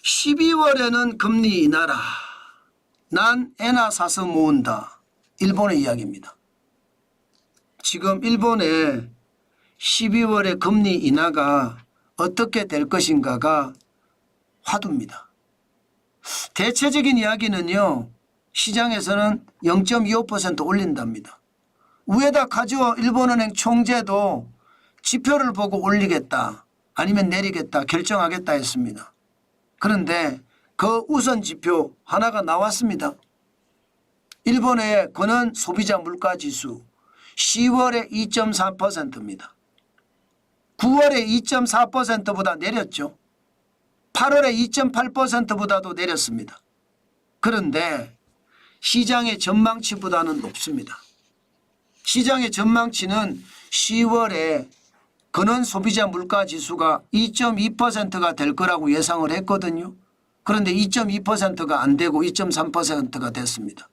12월에는 금리 인하라. 난 엔화 사서 모은다. 일본의 이야기입니다. 지금 일본의 12월의 금리 인하가 어떻게 될 것인가가 화두입니다. 대체적인 이야기는요. 시장에서는 0.25% 올린답니다. 우에다 카즈오 일본은행 총재도 지표를 보고 올리겠다 아니면 내리겠다 결정하겠다 했습니다. 그런데 그 우선 지표 하나가 나왔습니다. 일본의 근원 소비자 물가지수 10월에 2.4%입니다. 9월에 2.4%보다 내렸죠. 8월에 2.8%보다도 내렸습니다. 그런데 시장의 전망치보다는 높습니다. 시장의 전망치는 10월에 근원 소비자 물가지수가 2.2%가 될 거라고 예상을 했거든요. 그런데 2.2%가 안 되고 2.3%가 됐습니다.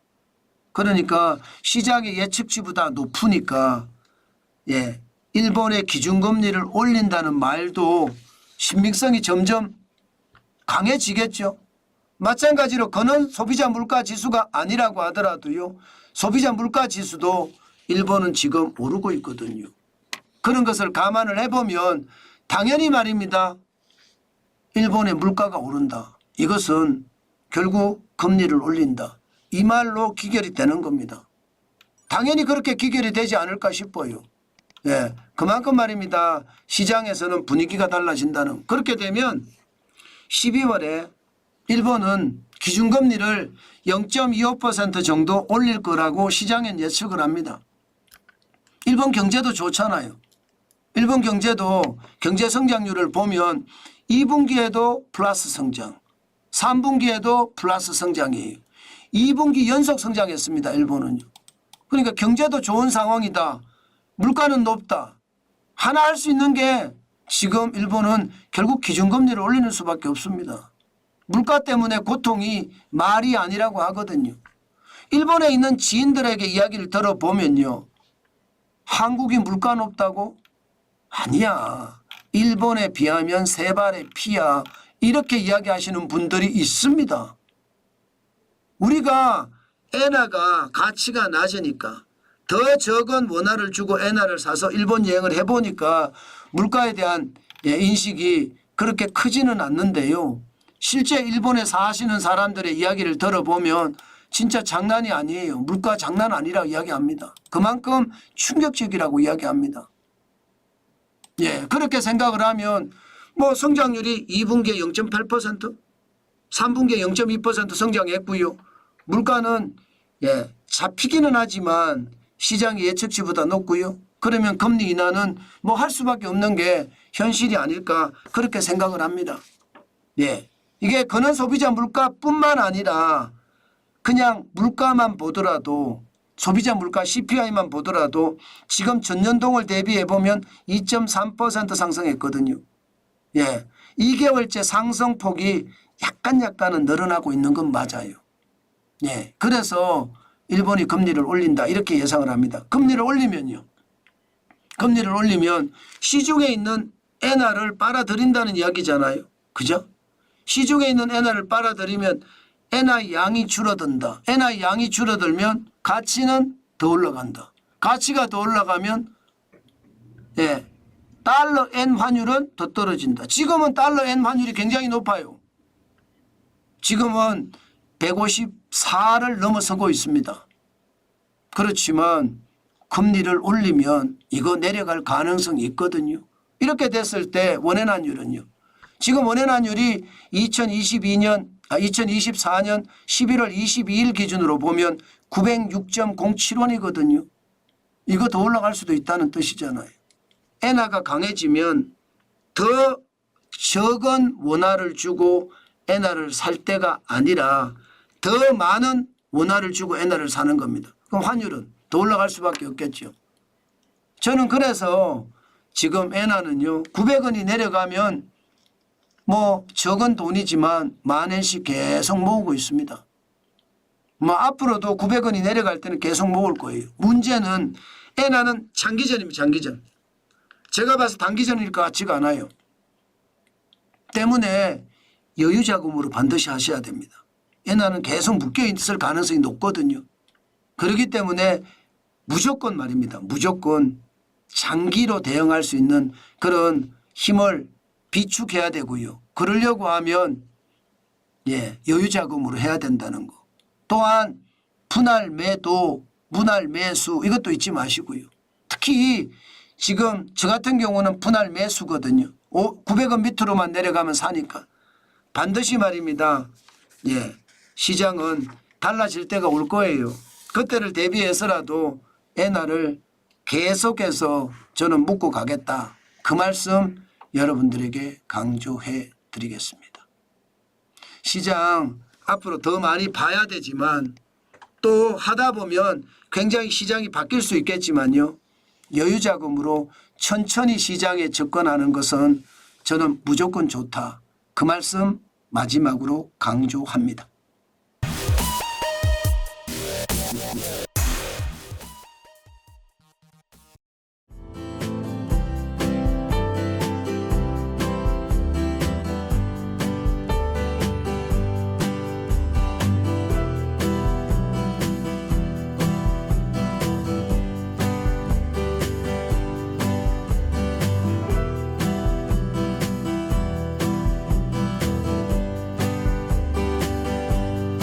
그러니까 시장의 예측치보다 높으니까 일본의 기준금리를 올린다는 말도 신빙성이 점점 강해지겠죠. 마찬가지로 근원 소비자 물가지수가 아니라고 하더라도요. 소비자 물가지수도 일본은 지금 오르고 있거든요. 그런 것을 감안을 해보면 당연히 말입니다. 일본의 물가가 오른다. 이것은 결국 금리를 올린다. 이 말로 기결이 되는 겁니다. 당연히 그렇게 기결이 되지 않을까 싶어요. 그만큼 말입니다. 시장에서는 분위기가 달라진다는. 그렇게 되면 12월에 일본은 기준금리를 0.25% 정도 올릴 거라고 시장엔 예측을 합니다. 일본 경제도 좋잖아요. 일본 경제도 경제 성장률을 보면 2분기에도 플러스 성장, 3분기에도 플러스 성장이에요. 2분기 연속 성장했습니다. 일본은요. 그러니까 경제도 좋은 상황이다. 물가는 높다. 하나 할 수 있는 게 지금 일본은 결국 기준금리를 올리는 수밖에 없습니다. 물가 때문에 고통이 말이 아니라고 하거든요. 일본에 있는 지인들에게 이야기를 들어보면요. 한국이 물가 높다고? 아니야. 일본에 비하면 세 발의 피야. 이렇게 이야기하시는 분들이 있습니다. 우리가 엔화가 가치가 낮으니까 더 적은 원화를 주고 엔화를 사서 일본 여행을 해보니까 물가에 대한 인식이 그렇게 크지는 않는데요. 실제 일본에 사시는 사람들의 이야기를 들어보면 진짜 장난이 아니에요. 물가 장난 아니라고 이야기합니다. 그만큼 충격적이라고 이야기합니다. 그렇게 생각을 하면 뭐 성장률이 2분기에 0.8%, 3분기에 0.2% 성장했고요. 물가는 잡히기는 하지만 시장의 예측치보다 높고요. 그러면 금리 인하는 뭐 할 수밖에 없는 게 현실이 아닐까 그렇게 생각을 합니다. 이게 근원 소비자 물가뿐만 아니라 그냥 물가만 보더라도 소비자 물가 CPI만 보더라도 지금 전년동을 대비해 보면 2.3% 상승했거든요. 2개월째 상승폭이 약간은 늘어나고 있는 건 맞아요. 그래서 일본이 금리를 올린다 이렇게 예상을 합니다. 금리를 올리면 시중에 있는 엔화를 빨아들인다는 이야기잖아요. 그죠? 시중에 있는 엔화를 빨아들이면 엔화 양이 줄어든다. 엔화 양이 줄어들면 가치는 더 올라간다. 가치가 더 올라가면 달러 엔 환율은 더 떨어진다. 지금은 달러 엔 환율이 굉장히 높아요. 지금은 154를 넘어서고 있습니다. 그렇지만 금리를 올리면 이거 내려갈 가능성이 있거든요. 이렇게 됐을 때 원엔환율은요. 지금 원엔환율이 2024년 11월 22일 기준으로 보면 906.07원이거든요. 이거 더 올라갈 수도 있다는 뜻이잖아요. 엔화가 강해지면 더 적은 원화를 주고 엔화를 살 때가 아니라 더 많은 원화를 주고 엔화를 사는 겁니다. 그럼 환율은 더 올라갈 수밖에 없겠죠. 저는 그래서 지금 엔화는요 900원이 내려가면 뭐 적은 돈이지만 10,000원씩 계속 모으고 있습니다. 뭐 앞으로도 900원이 내려갈 때는 계속 모을 거예요. 문제는 엔화는 장기전입니다. 장기전. 제가 봐서 단기전일 것 같지가 않아요. 때문에 여유 자금으로 반드시 하셔야 됩니다. 엔화는 계속 묶여 있을 가능성이 높거든요. 그렇기 때문에 무조건 말입니다. 무조건 장기로 대응할 수 있는 그런 힘을 비축해야 되고요. 그러려고 하면 여유 자금으로 해야 된다는 거. 또한 분할 매도, 분할 매수 이것도 잊지 마시고요. 특히 지금 저 같은 경우는 분할 매수거든요. 900원 밑으로만 내려가면 사니까 반드시 말입니다. 시장은 달라질 때가 올 거예요. 그때를 대비해서라도 엔화를 계속해서 저는 묶고 가겠다. 그 말씀 여러분들에게 강조해 드리겠습니다. 시장 앞으로 더 많이 봐야 되지만 또 하다 보면 굉장히 시장이 바뀔 수 있겠지만요. 여유 자금으로 천천히 시장에 접근하는 것은 저는 무조건 좋다. 그 말씀 마지막으로 강조합니다.